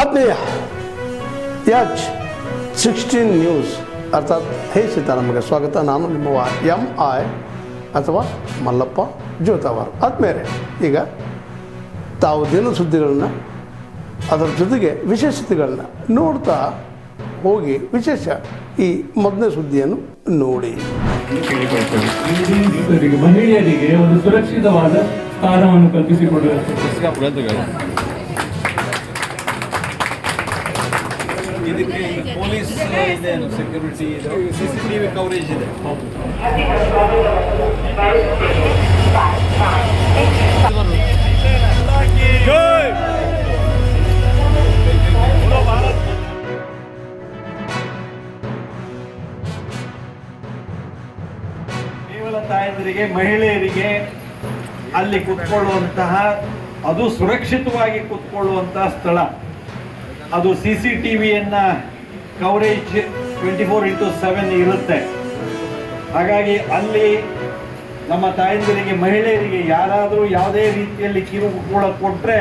ಆತ್ಮೀಯ H16 news ಅರ್ಥಾತ್ ಹೇ ಸೀತಾರಾಮಗೆ ಸ್ವಾಗತ. ನಾನು ನಿಮ್ಮ MI ಅಥವಾ ಮಲ್ಲಪ್ಪ ಜೋತಾವರ್. ಆದ್ಮೇಲೆ ಈಗ ತಾವು ದಿನ ಸುದ್ದಿಗಳನ್ನ ಅದರ ಜೊತೆಗೆ ವಿಶೇಷತೆಗಳನ್ನ ನೋಡ್ತಾ ಹೋಗಿ ವಿಶೇಷ ಈ ಮೊದಲನೇ ಸುದ್ದಿಯನ್ನು ನೋಡಿ. ಮಹಿಳೆಯರಿಗೆ ಒಂದು ಸುರಕ್ಷಿತವಾದ ಸ್ಥಾನವನ್ನು ಕಲ್ಪಿಸಿಕೊಡುವ ಇದಕ್ಕೆ ಪೊಲೀಸ್ ಇದೆ, ಸೆಕ್ಯೂರಿಟಿ ಇದೆ, CCTV ಕವರೇಜ್ ಇದೆ. ಕೇವಲ ತಾಯಂದಿರಿಗೆ, ಮಹಿಳೆಯರಿಗೆ ಅಲ್ಲಿ ಕುತ್ಕೊಳ್ಳುವಂತಹ, ಅದು ಸುರಕ್ಷಿತವಾಗಿ ಕುತ್ಕೊಳ್ಳುವಂತಹ ಸ್ಥಳ. ಅದು CCTVಯನ್ನ ಕವರೇಜ್ 24/7 ಇರುತ್ತೆ. ಹಾಗಾಗಿ ಅಲ್ಲಿ ನಮ್ಮ ತಾಯಂದಿರಿಗೆ, ಮಹಿಳೆಯರಿಗೆ ಯಾರಾದರೂ ಯಾವುದೇ ರೀತಿಯಲ್ಲಿ ಕಿರುಕುಳ ಕೊಟ್ಟರೆ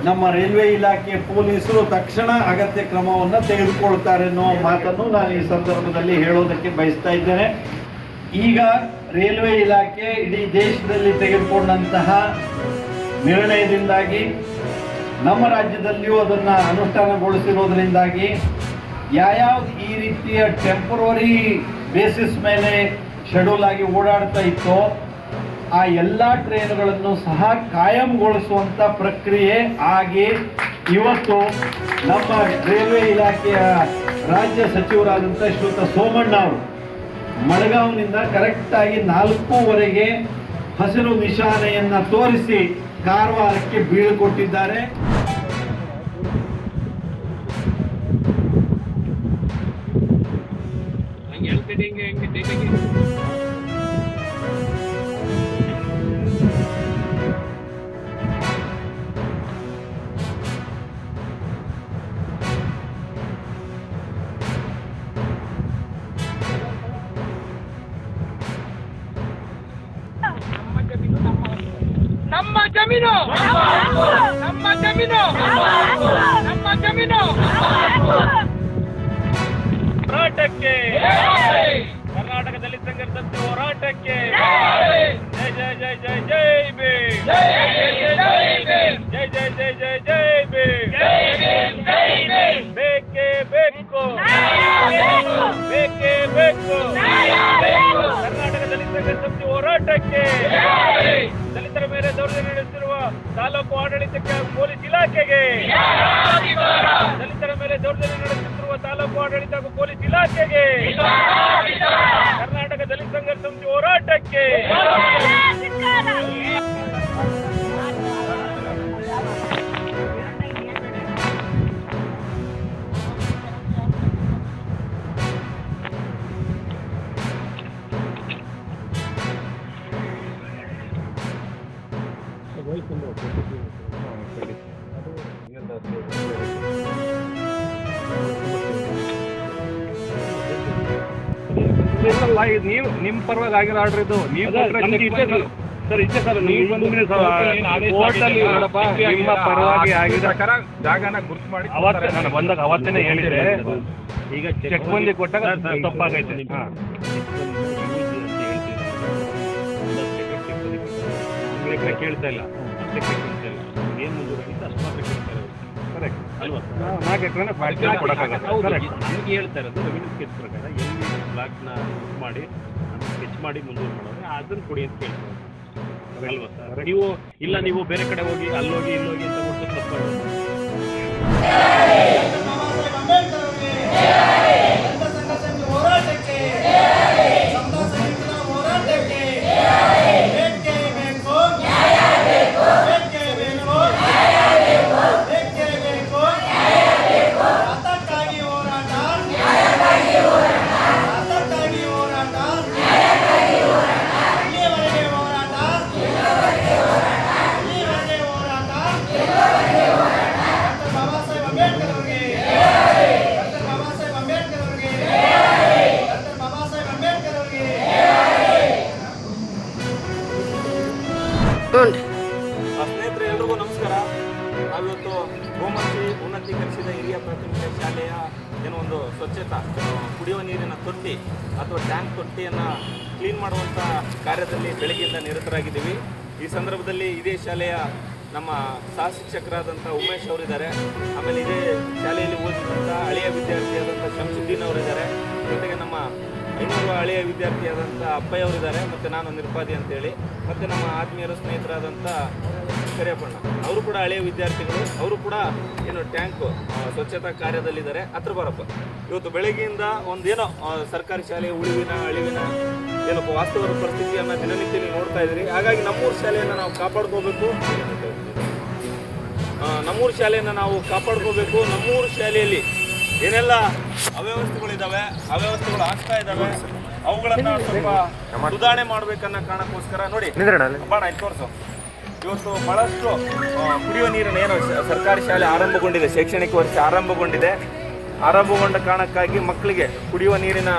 ನಮ್ಮ ರೈಲ್ವೆ ಇಲಾಖೆ ಪೊಲೀಸರು ತಕ್ಷಣ ಅಗತ್ಯ ಕ್ರಮವನ್ನು ತೆಗೆದುಕೊಳ್ತಾರೆ ಅನ್ನೋ ಮಾತನ್ನು ನಾನು ಈ ಸಂದರ್ಭದಲ್ಲಿ ಹೇಳೋದಕ್ಕೆ ಬಯಸ್ತಾ ಇದ್ದೇನೆ. ಈಗ ರೈಲ್ವೆ ಇಲಾಖೆ ಇಡೀ ದೇಶದಲ್ಲಿ ತೆಗೆದುಕೊಂಡಂತಹ ನಿರ್ಣಯದಿಂದಾಗಿ ನಮ್ಮ ರಾಜ್ಯದಲ್ಲಿಯೂ ಅದನ್ನು ಅನುಷ್ಠಾನಗೊಳಿಸಿರೋದ್ರಿಂದಾಗಿ ಯಾವ್ಯಾವ್ದು ಈ ರೀತಿಯ ಟೆಂಪರರಿ ಬೇಸಿಸ್ ಮೇಲೆ ಶೆಡ್ಯೂಲ್ ಆಗಿ ಓಡಾಡ್ತಾ ಇತ್ತೋ ಆ ಎಲ್ಲ ಟ್ರೈನ್ಗಳನ್ನು ಸಹ ಕಾಯಂಗೊಳಿಸುವಂಥ ಪ್ರಕ್ರಿಯೆ ಆಗಿ ಇವತ್ತು ನಮ್ಮ ರೈಲ್ವೆ ಇಲಾಖೆಯ ರಾಜ್ಯ ಸಚಿವರಾದಂಥ ಶ್ರೀಯುತ ಸೋಮಣ್ಣ ಅವರು ಮಡಗಾಂವ್ನಿಂದ ಕರೆಕ್ಟಾಗಿ 4:15 ಹಸಿರು ನಿಶಾನೆಯನ್ನು ತೋರಿಸಿ ಕಾರವಾರಕ್ಕೆ ಬೀಳ್ಕೊಟ್ಟಿದ್ದಾರೆ. ನಮ್ಮ ಜಮೀನು, ನಮ್ಮ ಜಮೀನು, ನಮ್ಮ ಜಮೀನು ಹೋರಾಟಕ್ಕೆ, ಕರ್ನಾಟಕದಲ್ಲಿ ಸಂಘರ್ಷ ಸಮಿತಿ ಹೋರಾಟಕ್ಕೆ ಜೈ ಜೈ ಜೈ ಜೈ ಜೈ ಭೀಮ್, ಜೈ ಜೈ ಜೈ ಜೈ ಜೈ ಭೀಮ್. ಬೇಕೇ ಬೇಕು, ಬೇಕೇ ಬೇಕು ಕರ್ನಾಟಕದಲ್ಲಿ ಸಂಘರ್ಷ ಸಮಿತಿ ಹೋರಾಟಕ್ಕೆ. ದಲಿತರ ಮೇಲೆ ದೌರ್ಜನ್ಯ ನಡೆಸುತ್ತಿರುವ ತಾಲೂಕು ಆಡಳಿತಕ್ಕೆ, ಪೊಲೀಸ್ ಇಲಾಖೆಗೆ, ದಲಿತರ ಮೇಲೆ ದೌರ್ಜನ್ಯ ನಡೆಸುತ್ತಿರುವ ತಾಲೂಕು ಆಡಳಿತ ಹಾಗೂ ಪೊಲೀಸ್ ಇಲಾಖೆಗೆ, ಕರ್ನಾಟಕ ದಲಿತ ಸಂಘರ್ಷ ಸಮಿತಿ ಹೋರಾಟಕ್ಕೆ. ನೀವು ನಿಮ್ಮ ಪರವಾಗಿ ಆಗಿರೋ ಆರ್ಡರ್ ಇದು. ನೀವು ಸರ್ ಇಷ್ಟೇ ಸರ್, ನಿಮ್ಮ ಪರವಾಗಿ ಆಗಿದ ಪ್ರಕಾರ ಜಾಗನ ಗುರುತು ಮಾಡಿ ಅವತ್ತೇ ನಾನು ಬಂದಾಗ ಅವತ್ತೇ ಹೇಳಿದ್ರೆ, ಈಗ ಚೆಕ್ ಬಂದಿ ಕೊಟ್ಟಾಗ ತಪ್ಪಾಗೈತೆ. ಕೇಳ್ತಾ ಇಲ್ಲ, ಏನು ಮುಂದೂರಾಗಿತ್ತು ಅಷ್ಟು ಮಾತ್ರ ಕೇಳ್ತಾ ಇರೋದು. ಕರೆಕ್ಟ್ ಅಲ್ವಾ? 4 ಎಕರೆನ ಕೊಡೋಕ್ಕಾಗತ್ತೆ. ನಮಗೆ ಹೇಳ್ತಾ ಇರೋದು ರೆವಿನ್ಯೂ ಸ್ಕೆಚ್ ಪ್ರಕಾರ ಎಲ್ಲಿ ಬ್ಲಾಕ್ನ ಮಾಡಿ ಸ್ಕೆಚ್ ಮಾಡಿ ಮುಂದೂರು ಮಾಡೋದ್ರೆ ಅದನ್ನು ಕೊಡಿ ಅಂತ ಕೇಳ್ತಾರೆ ಅಲ್ವಾ ಸರ್? ನೀವು ಇಲ್ಲ, ನೀವು ಬೇರೆ ಕಡೆ ಹೋಗಿ ಅಲ್ಲೋಗಿ ಇಲ್ಲೋಗಿ ಅಂತ ಕೊಟ್ಟು ತಪ್ಪಾಗುತ್ತೆ. ಪ್ರಾಥಮಿಕ ಶಾಲೆಯ ಏನೋ ಒಂದು ಸ್ವಚ್ಛತಾ ಕುಡಿಯುವ ನೀರಿನ ತೊಟ್ಟಿ ಅಥವಾ ಟ್ಯಾಂಕ್ ತೊಟ್ಟಿಯನ್ನು ಕ್ಲೀನ್ ಮಾಡುವಂಥ ಕಾರ್ಯದಲ್ಲಿ ಬೆಳಗ್ಗೆಯಿಂದ ನಿರತರಾಗಿದ್ದೀವಿ. ಈ ಸಂದರ್ಭದಲ್ಲಿ ಇದೇ ಶಾಲೆಯ ನಮ್ಮ ಸಹ ಶಿಕ್ಷಕರಾದಂಥ ಉಮೇಶ್ ಅವರಿದ್ದಾರೆ. ಆಮೇಲೆ ಇದೇ ಶಾಲೆಯಲ್ಲಿ ಓದಿದಂಥ ಹಳೆಯ ವಿದ್ಯಾರ್ಥಿಯಾದಂಥ ಶಂಸುದ್ದೀನ್ ಅವರಿದ್ದಾರೆ. ಜೊತೆಗೆ ನಮ್ಮ ಇನ್ನೊಬ್ಬ ಹಳೆಯ ವಿದ್ಯಾರ್ಥಿಯಾದಂಥ ಅಪ್ಪಯ್ಯ ಅವರಿದ್ದಾರೆ. ಮತ್ತು ನಾನು ನಿರ್ಪಾದಿ ಅಂತೇಳಿ, ಮತ್ತು ನಮ್ಮ ಆತ್ಮೀಯರ ಸ್ನೇಹಿತರಾದಂಥ ಕರಿಯಪ್ಪಣ್ಣ ಅವರು ಕೂಡ ಹಳೆಯ ವಿದ್ಯಾರ್ಥಿಗಳು. ಅವರು ಕೂಡ ಏನು ಟ್ಯಾಂಕ್ ಸ್ವಚ್ಛತಾ ಕಾರ್ಯದಲ್ಲಿದ್ದಾರೆ. ಹತ್ರ ಬರಪ್ಪ. ಇವತ್ತು ಬೆಳಗ್ಗೆಯಿಂದ ಒಂದೇನೋ ಸರ್ಕಾರಿ ಶಾಲೆಯ ಉಳಿವಿನ ಅಳಿವಿನ ಏನಪ್ಪ ವಾಸ್ತವದ ಪರಿಸ್ಥಿತಿಯನ್ನು ದಿನನಿತ್ಯ ನೋಡ್ತಾ ಇದ್ದೀರಿ. ಹಾಗಾಗಿ ನಮ್ಮೂರು ಶಾಲೆಯನ್ನು ನಾವು ಕಾಪಾಡ್ಕೋಬೇಕು. ನಮ್ಮೂರು ಶಾಲೆಯಲ್ಲಿ ಏನೆಲ್ಲ ಅವ್ಯವಸ್ಥೆಗಳಿದ್ದಾವೆ, ಅವ್ಯವಸ್ಥೆಗಳು ಆಗ್ತಾ ಇದ್ದಾವೆ, ಅವುಗಳನ್ನು ಸ್ವಲ್ಪ ಸುಧಾರಣೆ ಮಾಡಬೇಕನ್ನೋ ಕಾರಣಕ್ಕೋಸ್ಕರ ನೋಡಿ ಬಾಣ ಇಲ್ಲಿ ತೋರಿಸು. ಇವತ್ತು ಬಹಳಷ್ಟು ಕುಡಿಯುವ ನೀರಿನ ಏನು ಸರ್ಕಾರಿ ಶಾಲೆ ಆರಂಭಗೊಂಡಿದೆ, ಶೈಕ್ಷಣಿಕ ವರ್ಷ ಆರಂಭಗೊಂಡ ಕಾರಣಕ್ಕಾಗಿ ಮಕ್ಕಳಿಗೆ ಕುಡಿಯುವ ನೀರಿನ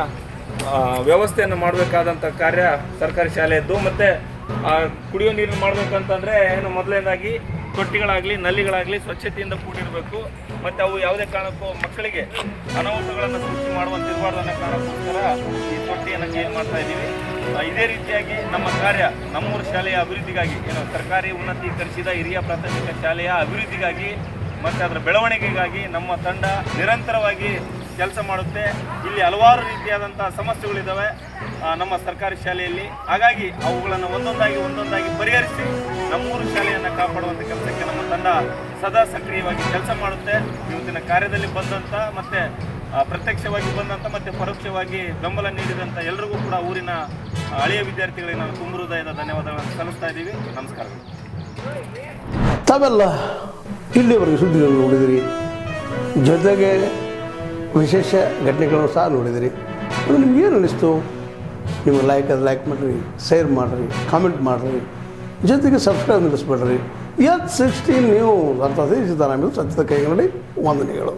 ವ್ಯವಸ್ಥೆಯನ್ನು ಮಾಡಬೇಕಾದಂಥ ಕಾರ್ಯ ಸರ್ಕಾರಿ ಶಾಲೆಯದ್ದು. ಮತ್ತು ಕುಡಿಯುವ ನೀರನ್ನು ಮಾಡಬೇಕಂತಂದರೆ ಏನು ಮೊದಲನೇದಾಗಿ ತೊಟ್ಟಿಗಳಾಗಲಿ ನಲ್ಲಿಗಳಾಗಲಿ ಸ್ವಚ್ಛತೆಯಿಂದ ಕೂಡಿರಬೇಕು. ಮತ್ತು ಅವು ಯಾವುದೇ ಕಾರಣಕ್ಕೂ ಮಕ್ಕಳಿಗೆ ಅನಾಹುತಗಳನ್ನು ಸೃಷ್ಟಿ ಮಾಡುವಂತಿರಬಾರ್ದು ಅನ್ನೋ ಕಾರಣಕ್ಕೋಸ್ಕರ ಈ ತೊಟ್ಟಿಯನ್ನು ಕ್ಲೀನ್ ಮಾಡ್ತಾ ಇದ್ದೀವಿ. ಇದೇ ರೀತಿಯಾಗಿ ನಮ್ಮ ಕಾರ್ಯ ನಮ್ಮೂರು ಶಾಲೆಯ ಅಭಿವೃದ್ಧಿಗಾಗಿ ಏನು ಸರ್ಕಾರಿ ಉನ್ನತೀಕರಿಸಿದ ಹಿರಿಯ ಪ್ರಾಥಮಿಕ ಶಾಲೆಯ ಅಭಿವೃದ್ಧಿಗಾಗಿ ಮತ್ತು ಅದರ ಬೆಳವಣಿಗೆಗಾಗಿ ನಮ್ಮ ತಂಡ ನಿರಂತರವಾಗಿ ಕೆಲಸ ಮಾಡುತ್ತೆ. ಇಲ್ಲಿ ಹಲವಾರು ರೀತಿಯಾದಂಥ ಸಮಸ್ಯೆಗಳಿದ್ದಾವೆ ನಮ್ಮ ಸರ್ಕಾರಿ ಶಾಲೆಯಲ್ಲಿ. ಹಾಗಾಗಿ ಅವುಗಳನ್ನು ಒಂದೊಂದಾಗಿ ಪರಿಹರಿಸಿ ನಮ್ಮೂರು ಶಾಲೆಯನ್ನು ಕಾಪಾಡುವಂಥ ಕೆಲಸಕ್ಕೆ ನಮ್ಮ ತಂಡ ಸದಾ ಸಕ್ರಿಯವಾಗಿ ಕೆಲಸ ಮಾಡುತ್ತೆ. ಇವತ್ತಿನ ಕಾರ್ಯದಲ್ಲಿ ಬಂದಂಥ ಮತ್ತು ಪ್ರತ್ಯಕ್ಷವಾಗಿ ಬಂದಂಥ ಮತ್ತು ಪರೋಕ್ಷವಾಗಿ ಬೆಂಬಲ ನೀಡಿದಂಥ ಎಲ್ಲರಿಗೂ ಕೂಡ ಊರಿನ ಹಳೆಯ ವಿದ್ಯಾರ್ಥಿಗಳಿಗೆ ನಾವು ತುಂಬ ಹೃದಯದ ಧನ್ಯವಾದಗಳನ್ನು ಸಲ್ಲಿಸ್ತಾ ಇದ್ದೀವಿ. ನಮಸ್ಕಾರಗಳು. ತಾವೆಲ್ಲ ಇಲ್ಲಿವರೆಗೆ ಸುದ್ದಿಗಳನ್ನು ನೋಡಿದಿರಿ, ಜೊತೆಗೆ ವಿಶೇಷ ಘಟನೆಗಳನ್ನು ಸಹ ನೋಡಿದಿರಿ. ಅದು ನಿಮ್ಗೇನು ಅನ್ನಿಸ್ತು? ನಿಮಗೆ ಲೈಕ್ ಮಾಡಿರಿ, ಶೇರ್ ಮಾಡಿರಿ, ಕಾಮೆಂಟ್ ಮಾಡಿರಿ, ಜೊತೆಗೆ ಸಬ್ಸ್ಕ್ರೈಬ್ ನಿಲ್ಲಿಸ್ಬೇಡ್ರಿ. H16 ನ್ಯೂಸ್ ಅರ್ಥಾತ್ ಸಿದ್ದರಾಮಯ್ಯ ಸತ್ಯದ ಕೈಗನ್ನಡಿ ವಂದನೆಗಳು.